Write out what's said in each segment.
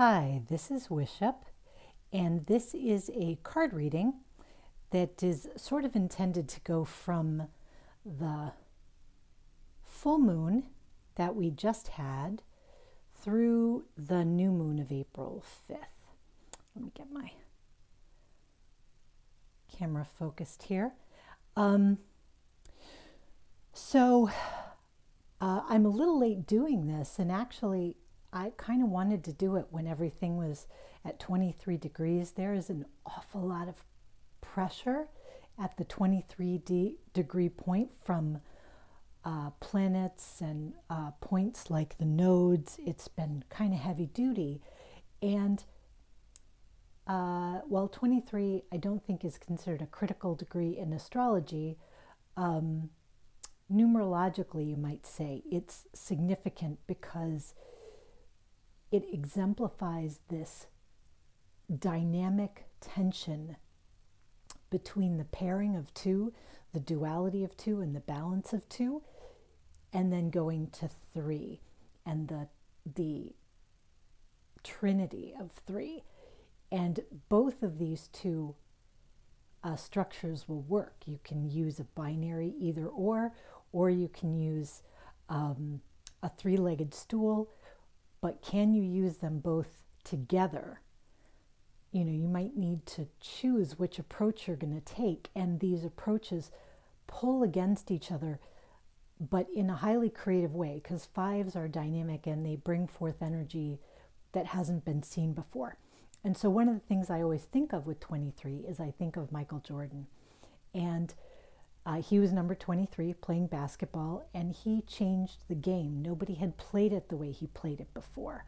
Hi, this is Wishup, and this is a card reading that is sort of intended to go from the full moon that we just had through the new moon of April 5th. Let me get my camera focused here. So I'm a little late doing this, and actually I kind of wanted to do it when everything was at 23 degrees. There is an awful lot of pressure at the 23-degree point from planets and points like the nodes. It's been kind of heavy duty. And while 23 I don't think is considered a critical degree in astrology, numerologically you might say it's significant because it exemplifies this dynamic tension between the pairing of two, the duality of two, and the balance of two, and then going to three, and the trinity of three. And both of these two structures will work. You can use a binary either or you can use a three-legged stool. But can you use them both together? You know, you might need to choose which approach you're going to take, and these approaches pull against each other, but in a highly creative way, because fives are dynamic and they bring forth energy that hasn't been seen before. And so one of the things I always think of with 23 is I think of Michael Jordan. And he was number 23 playing basketball, and he changed the game. Nobody had played it the way he played it before.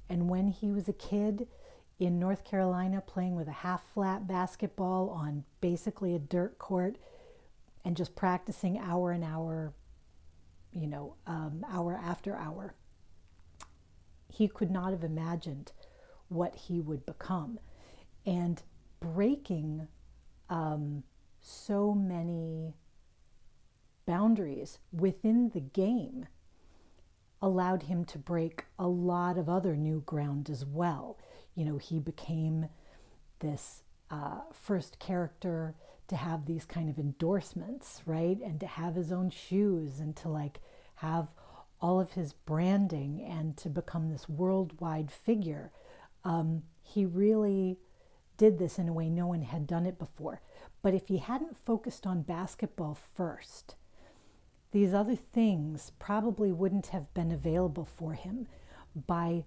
And when he was a kid in North Carolina playing with a half-flat basketball on basically a dirt court and just practicing hour and hour, hour after hour, he could not have imagined what he would become. And breaking so many boundaries within the game allowed him to break a lot of other new ground as well. You know, he became this first character to have these kind of endorsements, right? And to have his own shoes and to have all of his branding and to become this worldwide figure. He really did this in a way no one had done it before. But if he hadn't focused on basketball first, these other things probably wouldn't have been available for him. By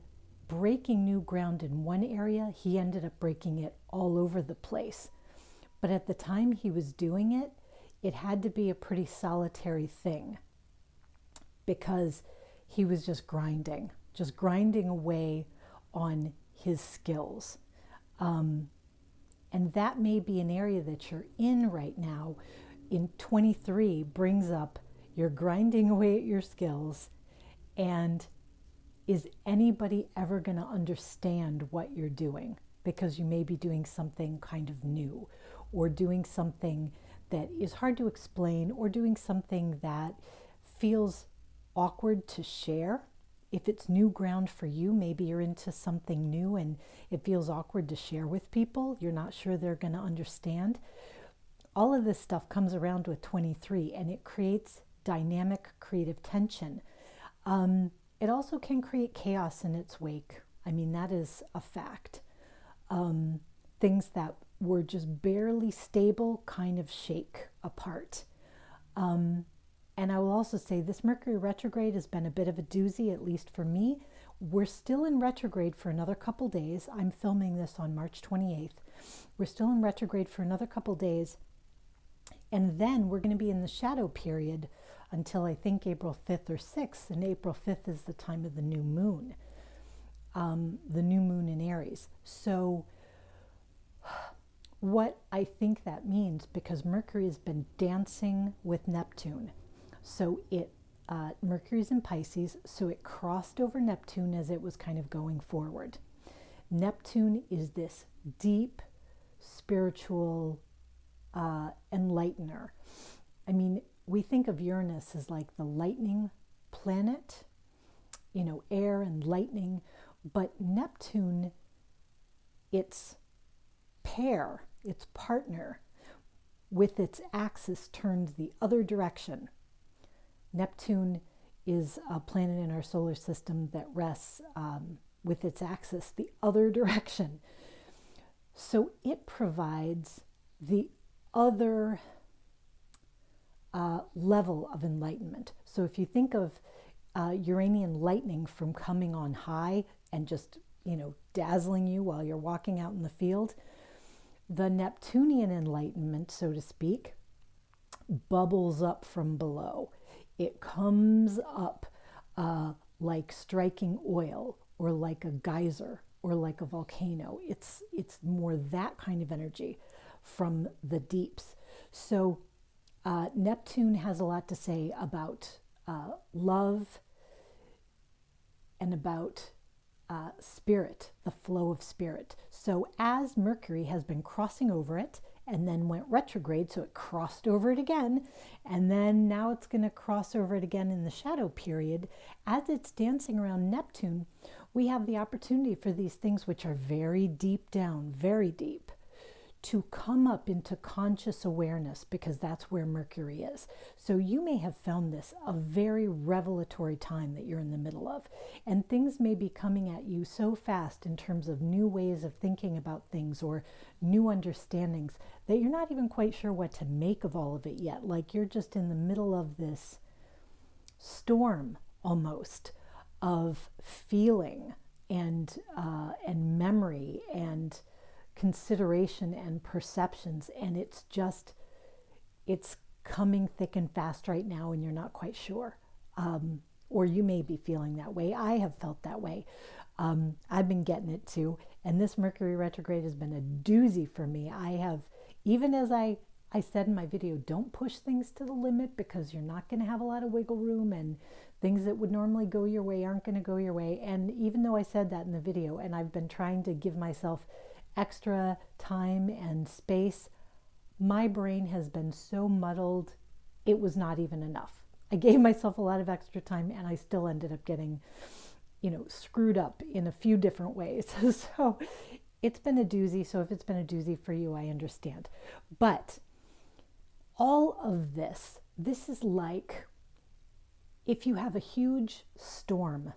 breaking new ground in one area, he ended up breaking it all over the place. But at the time he was doing it, it had to be a pretty solitary thing because he was just grinding away on his skills. And that may be an area that you're in right now. In 23 brings up you're grinding away at your skills, and is anybody ever going to understand what you're doing? Because you may be doing something kind of new, or doing something that is hard to explain, or doing something that feels awkward to share. If it's new ground for you, maybe you're into something new and it feels awkward to share with people. You're not sure they're going to understand. All of this stuff comes around with 23, and it creates dynamic creative tension. It also can create chaos in its wake. I mean, that is a fact. Things that were just barely stable kind of shake apart. And I will also say this Mercury retrograde has been a bit of a doozy, at least for me. We're still in retrograde for another couple days. I'm filming this on March 28th. We're still in retrograde for another couple days. And then we're going to be in the shadow period until I think April 5th or 6th. And April 5th is the time of the new moon in Aries. So what I think that means, because Mercury has been dancing with Neptune. So Mercury's in Pisces, so it crossed over Neptune as it was kind of going forward. Neptune is this deep spiritual enlightener. I mean, we think of Uranus as like the lightning planet, air and lightning, But Neptune, its pair, its partner, with its axis turned the other direction. Neptune is a planet in our solar system that rests with its axis the other direction. So it provides the other level of enlightenment. So if you think of Uranian lightning from coming on high and just, dazzling you while you're walking out in the field, the Neptunian enlightenment, so to speak, bubbles up from below. It comes up like striking oil, or like a geyser, or like a volcano. It's more that kind of energy from the deeps. So Neptune has a lot to say about love and about spirit, the flow of spirit. So as Mercury has been crossing over it and then went retrograde, so it crossed over it again, and then now it's going to cross over it again in the shadow period, as it's dancing around Neptune, we have the opportunity for these things which are very deep down, very deep, to come up into conscious awareness, because that's where Mercury is. So you may have found this a very revelatory time that you're in the middle of, and things may be coming at you so fast in terms of new ways of thinking about things or new understandings that you're not even quite sure what to make of all of it yet. Like you're just in the middle of this storm almost of feeling and memory and consideration and perceptions, and it's coming thick and fast right now, and you're not quite sure, or you may be feeling that way. I have felt that way. I've been getting it too, and this Mercury retrograde has been a doozy for me. I have, even as I said in my video, don't push things to the limit, because you're not going to have a lot of wiggle room, and things that would normally go your way aren't going to go your way. And even though I said that in the video, and I've been trying to give myself extra time and space, my brain has been so muddled, it was not even enough. I gave myself a lot of extra time, and I still ended up getting, screwed up in a few different ways. So it's been a doozy. So if it's been a doozy for you, I understand. But all of this is like if you have a huge storm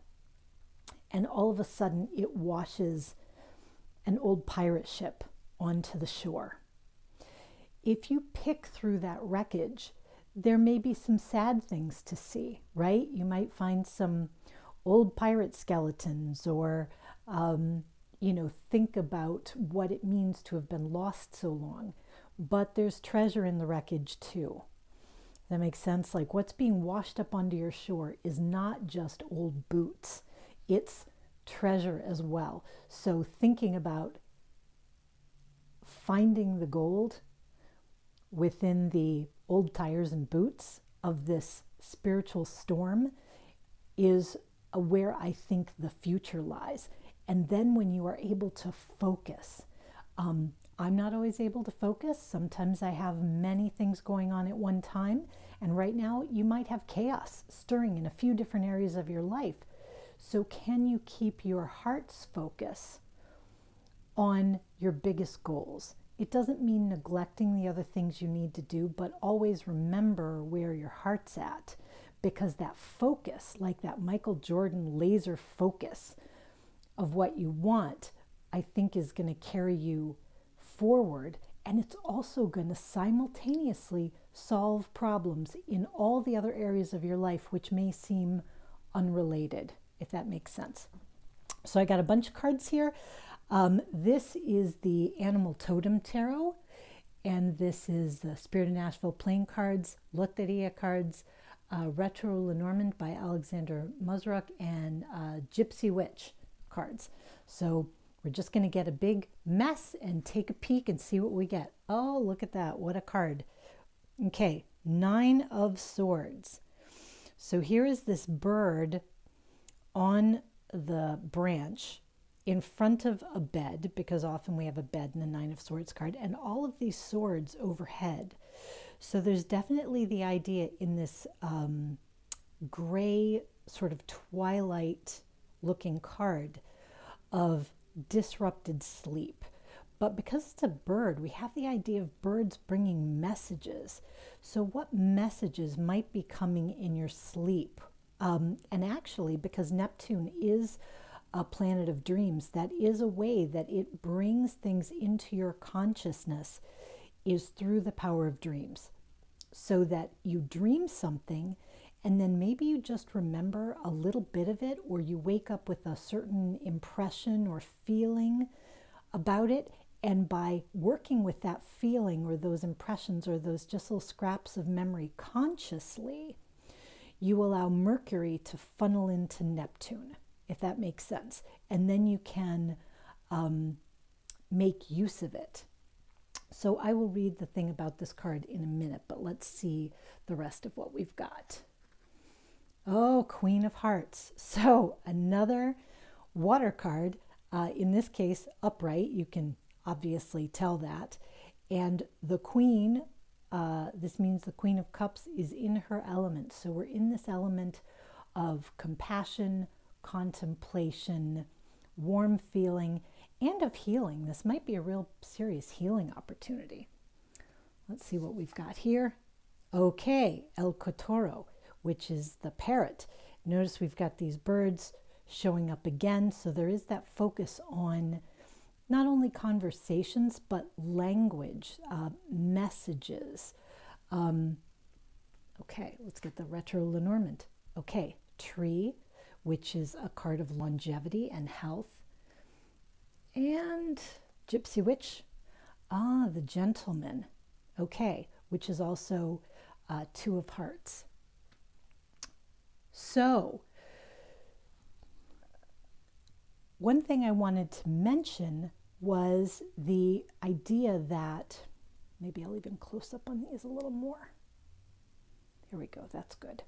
and all of a sudden it washes an old pirate ship onto the shore. If you pick through that wreckage, there may be some sad things to see, right? You might find some old pirate skeletons, or, think about what it means to have been lost so long. But there's treasure in the wreckage too. That makes sense? Like what's being washed up onto your shore is not just old boots. It's treasure as well. So thinking about finding the gold within the old tires and boots of this spiritual storm is where I think the future lies. And then when you are able to focus, I'm not always able to focus. Sometimes I have many things going on at one time. And right now you might have chaos stirring in a few different areas of your life. So can you keep your heart's focus on your biggest goals? It doesn't mean neglecting the other things you need to do, but always remember where your heart's at, because that focus, like that Michael Jordan laser focus of what you want, I think is going to carry you forward. And it's also going to simultaneously solve problems in all the other areas of your life, which may seem unrelated, if that makes sense. So I got a bunch of cards here. This is the Animal Totem Tarot, and this is the Spirit of Nashville playing cards, Loteria cards, Retro Lenormand by Alexander Musrock, and Gypsy Witch cards. So we're just going to get a big mess and take a peek and see what we get. Oh, look at that. What a card. Okay, 9 of Swords. So here is this bird on the branch in front of a bed, because often we have a bed in the 9 of Swords card, and all of these swords overhead. So there's definitely the idea in this gray sort of twilight looking card of disrupted sleep. But because it's a bird, we have the idea of birds bringing messages. So what messages might be coming in your sleep? And actually, because Neptune is a planet of dreams, that is a way that it brings things into your consciousness, is through the power of dreams. So that you dream something, and then maybe you just remember a little bit of it, or you wake up with a certain impression or feeling about it. And by working with that feeling or those impressions or those just little scraps of memory consciously, you allow Mercury to funnel into Neptune, if that makes sense. And then you can make use of it. So I will read the thing about this card in a minute, but let's see the rest of what we've got. Oh, Queen of Hearts. So another water card, in this case, upright. You can obviously tell that. And the Queen, this means the Queen of Cups is in her element. So we're in this element of compassion, contemplation, warm feeling, and of healing. This might be a real serious healing opportunity. Let's see what we've got here. Okay, El Cotoro, which is the parrot. Notice we've got these birds showing up again. So there is that focus on not only conversations, but language, messages. Okay, let's get the retro Lenormand. Okay, tree, which is a card of longevity and health. And Gypsy Witch, the gentleman. Okay, which is also Two of Hearts. So, one thing I wanted to mention was the idea that, maybe I'll even close up on these a little more. Here we go, that's good.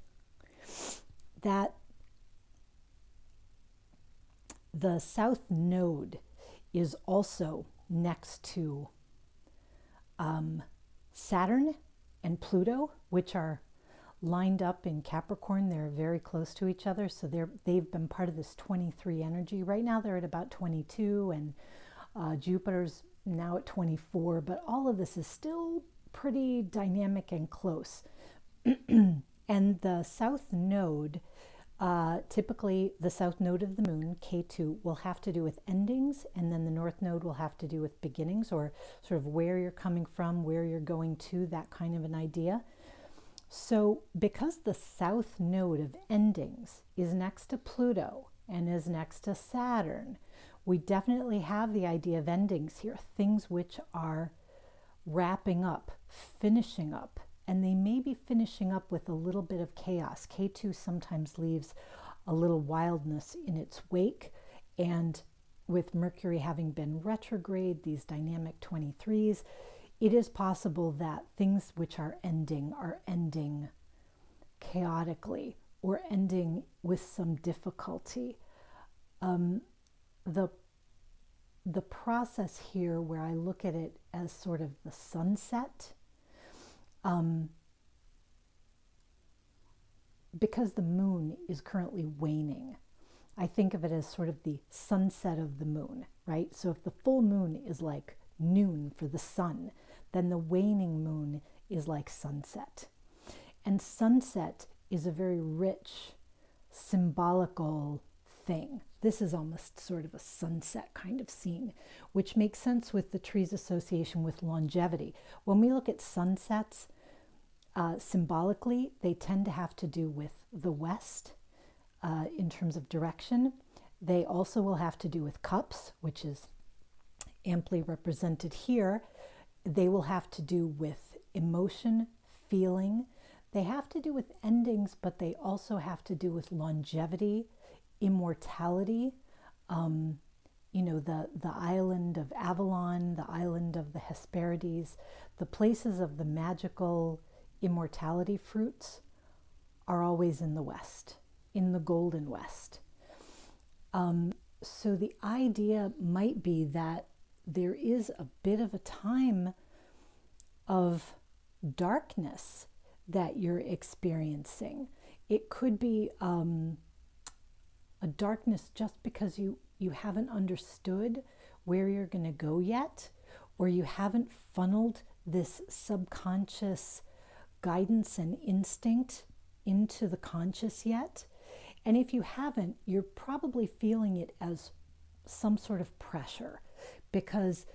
That the South Node is also next to Saturn and Pluto, which are lined up in Capricorn. They're very close to each other, so they've been part of this 23 energy. Right now they're at about 22, and Jupiter's now at 24, but all of this is still pretty dynamic and close. And the South Node, typically the South Node of the Moon, K2, will have to do with endings, and then the North Node will have to do with beginnings, or sort of where you're coming from, where you're going to, that kind of an idea. So because the South Node of endings is next to Pluto and is next to Saturn, we definitely have the idea of endings here, things which are wrapping up, finishing up, and they may be finishing up with a little bit of chaos. K2 sometimes leaves a little wildness in its wake, and with Mercury having been retrograde, these dynamic 23s, it is possible that things which are ending chaotically or ending with some difficulty. The process here, where I look at it as sort of the sunset, because the moon is currently waning, I think of it as sort of the sunset of the moon, right? So if the full moon is like noon for the sun, then the waning moon is like sunset. And sunset is a very rich, symbolical thing. This is almost sort of a sunset kind of scene, which makes sense with the tree's association with longevity. When we look at sunsets, symbolically, they tend to have to do with the west in terms of direction. They also will have to do with cups, which is amply represented here. They will have to do with emotion, feeling. They have to do with endings, but they also have to do with longevity, immortality. The island of Avalon, the island of the Hesperides, the places of the magical immortality fruits are always in the West, in the Golden West. So the idea might be that there is a bit of a time of darkness that you're experiencing. It could be a darkness just because you you haven't understood where you're going to go yet, or you haven't funneled this subconscious guidance and instinct into the conscious yet. And if you haven't, you're probably feeling it as some sort of pressure, because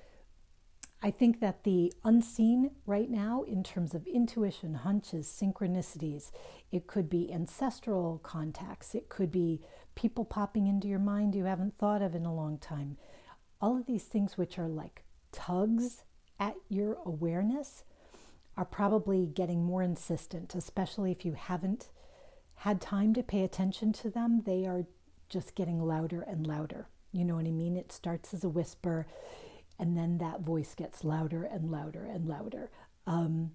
I think that the unseen right now, in terms of intuition, hunches, synchronicities, it could be ancestral contacts, it could be people popping into your mind you haven't thought of in a long time. All of these things which are like tugs at your awareness are probably getting more insistent, especially if you haven't had time to pay attention to them. They are just getting louder and louder. You know what I mean? It starts as a whisper, and then that voice gets louder and louder and louder. And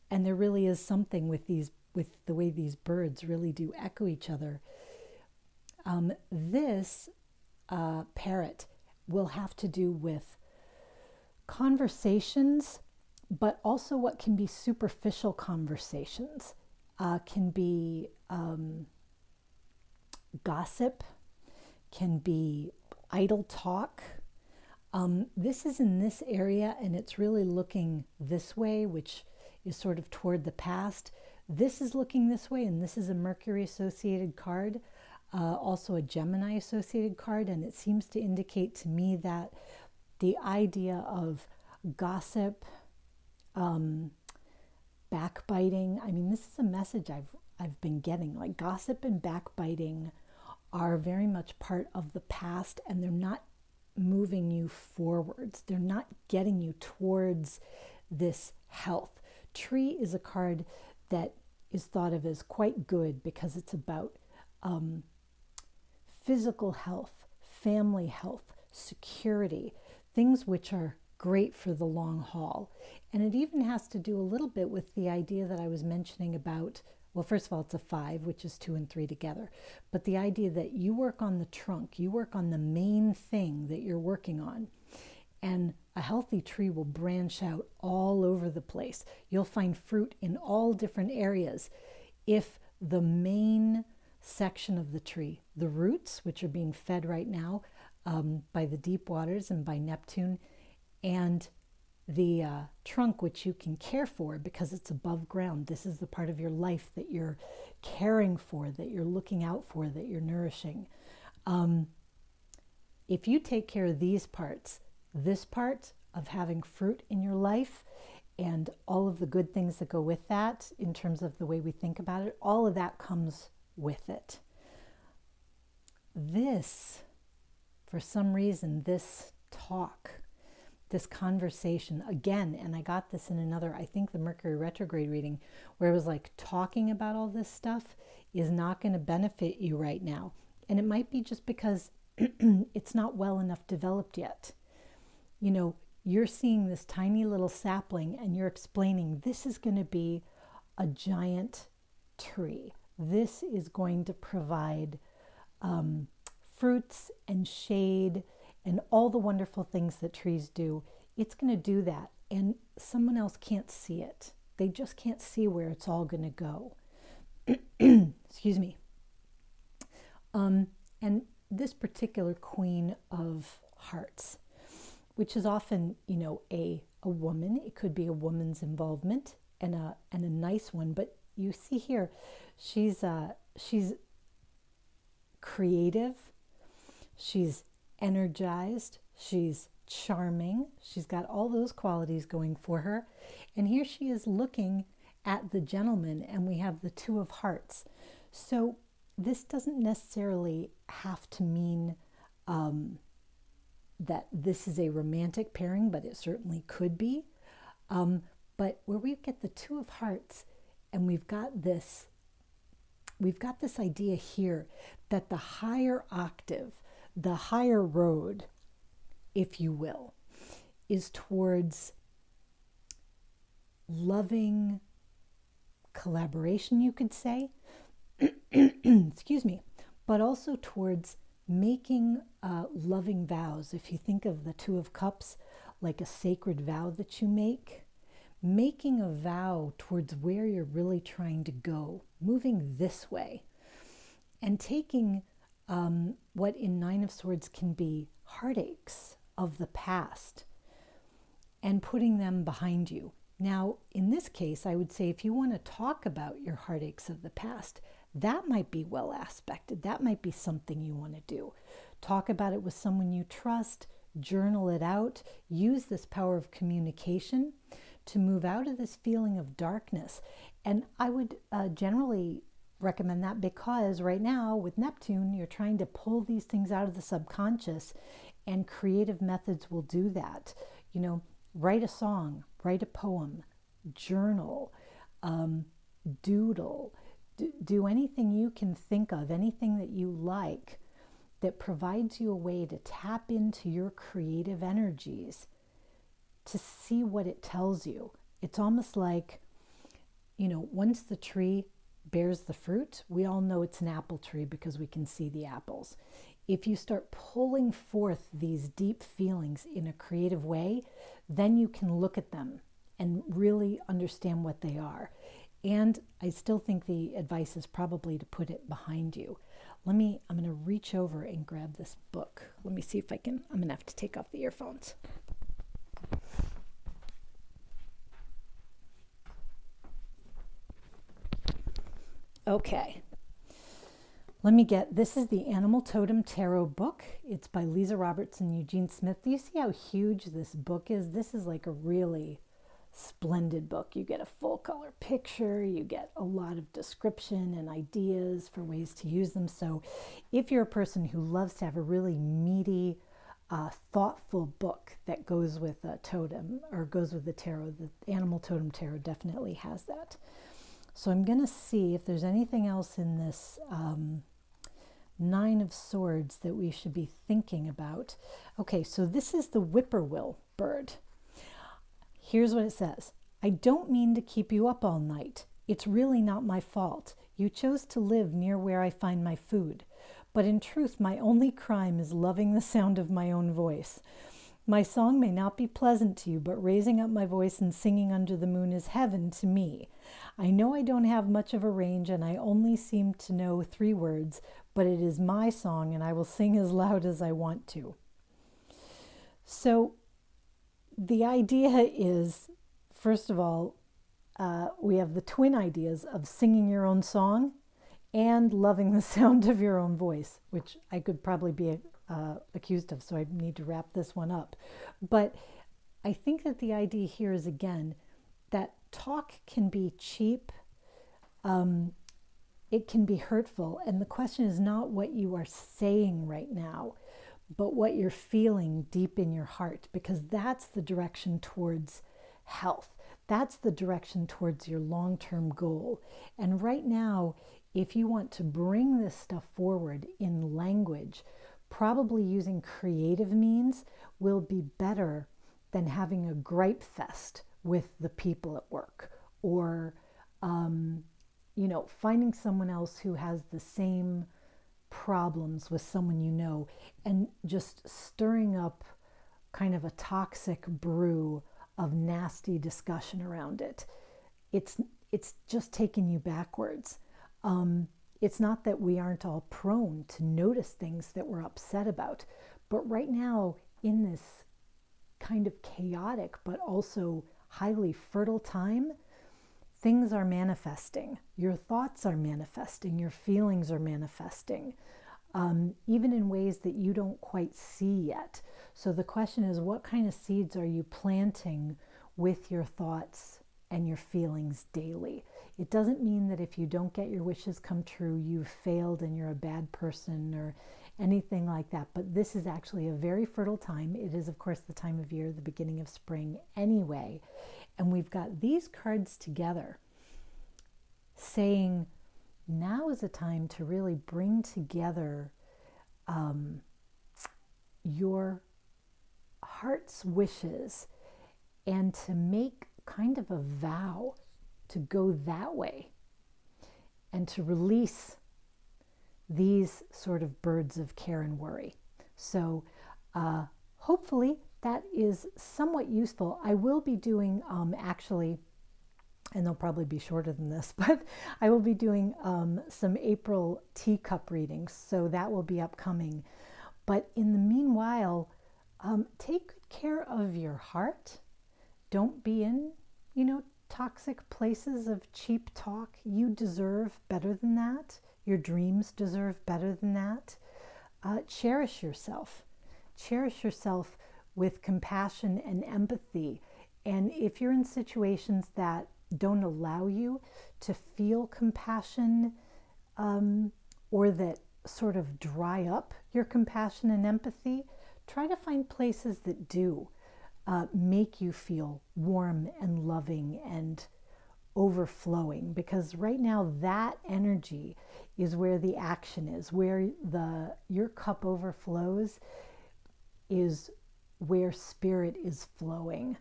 there really is something with the way these birds really do echo each other. This parrot will have to do with conversations, but also what can be superficial conversations, can be gossip, can be idle talk. This is in this area, and it's really looking this way, which is sort of toward the past. This is looking this way, and this is a Mercury associated card, also a Gemini associated card, and it seems to indicate to me that the idea of gossip, backbiting, I mean, this is a message I've been getting, like gossip and backbiting are very much part of the past, and they're not moving you forwards. They're not getting you towards this health. Tree is a card that is thought of as quite good because it's about physical health, family health, security, things which are great for the long haul. And it even has to do a little bit with the idea that I was mentioning about, well, first of all, it's a 5, which is 2 and 3 together. But the idea that you work on the trunk, you work on the main thing that you're working on. And a healthy tree will branch out all over the place. You'll find fruit in all different areas if the main section of the tree, the roots, which are being fed right now by the deep waters and by Neptune, and the trunk, which you can care for because it's above ground. This is the part of your life that you're caring for, that you're looking out for, that you're nourishing. If you take care of these parts, this part of having fruit in your life and all of the good things that go with that in terms of the way we think about it, all of that comes with it. This, for some reason, this talk, this conversation, again, and I got this in another, I think the Mercury retrograde reading, where it was like talking about all this stuff is not going to benefit you right now. And it might be just because it's not well enough developed yet. You know, you're seeing this tiny little sapling and you're explaining this is going to be a giant tree. This is going to provide fruits and shade and all the wonderful things that trees do. It's going to do that, and someone else can't see it. They just can't see where it's all going to go. Excuse me. And this particular Queen of Hearts, which is often, you know, a woman. It could be a woman's involvement and a nice one. But you see here, she's creative. She's energized. She's charming. She's got all those qualities going for her. And here she is looking at the gentleman, and we have the 2 of Hearts. So this doesn't necessarily have to mean that this is a romantic pairing, but it certainly could be. But where we get the 2 of Hearts, and we've got this idea here that the higher octave, the higher road, if you will, is towards loving collaboration, you could say, excuse me, but also towards making loving vows. If you think of the 2 of Cups like a sacred vow that you make, making a vow towards where you're really trying to go, moving this way, and taking what in Nine of Swords can be heartaches of the past and putting them behind you. Now, in this case, I would say if you want to talk about your heartaches of the past, that might be well aspected. That might be something you want to do. Talk about it with someone you trust, journal it out, use this power of communication to move out of this feeling of darkness. And I would generally recommend that because right now with Neptune, you're trying to pull these things out of the subconscious, and creative methods will do that. You know, write a song, write a poem, journal, doodle, do anything you can think of, anything that you like that provides you a way to tap into your creative energies to see what it tells you. It's almost like, you know, once the tree bears the fruit, we all know it's an apple tree because we can see the apples. If you start pulling forth these deep feelings in a creative way, then you can look at them and really understand what they are. And I still think the advice is probably to put it behind you. I'm going to reach over and grab this book. Let me see if I can. I'm going to have to take off the earphones. Okay. This is the Animal Totem Tarot book. It's by Lisa Roberts and Eugene Smith. Do you see how huge this book is? This is like a really splendid book. You get a full color picture, you get a lot of description and ideas for ways to use them. So if you're a person who loves to have a really meaty, thoughtful book that goes with a totem or goes with the tarot, the Animal Totem Tarot definitely has that. So I'm going to see if there's anything else in this Nine of Swords that we should be thinking about. Okay, so this is the whippoorwill bird. Here's what it says. I don't mean to keep you up all night. It's really not my fault. You chose to live near where I find my food. But in truth, my only crime is loving the sound of my own voice. My song may not be pleasant to you, but raising up my voice and singing under the moon is heaven to me. I know I don't have much of a range and I only seem to know 3 words, but it is my song and I will sing as loud as I want to. So the idea is, first of all, we have the twin ideas of singing your own song and loving the sound of your own voice, which I could probably be accused of, so I need to wrap this one up. But I think that the idea here is, again, that talk can be cheap, it can be hurtful, and the question is not what you are saying right now, but what you're feeling deep in your heart, because that's the direction towards health. That's the direction towards your long-term goal. And right now, if you want to bring this stuff forward in language, probably using creative means will be better than having a gripe fest with the people at work, or finding someone else who has the same problems with someone you know, and just stirring up kind of a toxic brew of nasty discussion around it. It's just taking you backwards. It's not that we aren't all prone to notice things that we're upset about, but right now in this kind of chaotic but also highly fertile time, things are manifesting. Your thoughts are manifesting. Your feelings are manifesting, even in ways that you don't quite see yet. So the question is, what kind of seeds are you planting with your thoughts and your feelings daily? It doesn't mean that if you don't get your wishes come true, you've failed and you're a bad person or anything like that. But this is actually a very fertile time. It is, of course, the time of year, the beginning of spring anyway. And we've got these cards together saying now is a time to really bring together your heart's wishes and to make kind of a vow to go that way and to release these sort of birds of care and worry. So hopefully that is somewhat useful. I will be doing actually and they'll probably be shorter than this, but I will be doing some April teacup readings, so that will be upcoming. But in the meanwhile, take good care of your heart. Don't be in, toxic places of cheap talk. You deserve better than that. Your dreams deserve better than that. Cherish yourself. Cherish yourself with compassion and empathy. And if you're in situations that don't allow you to feel compassion, or that sort of dry up your compassion and empathy, try to find places that do make you feel warm and loving and overflowing, because right now that energy is where the action is, where your cup overflows is where spirit is flowing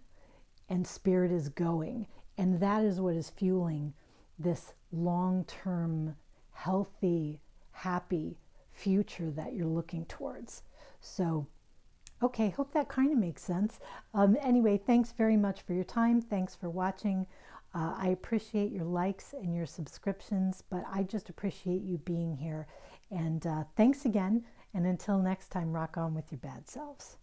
and spirit is going. And that is what is fueling this long-term, healthy, happy future that you're looking towards. So, okay, hope that kind of makes sense. Anyway, thanks very much for your time. Thanks for watching. I appreciate your likes and your subscriptions, but I just appreciate you being here. And thanks again. And until next time, rock on with your bad selves.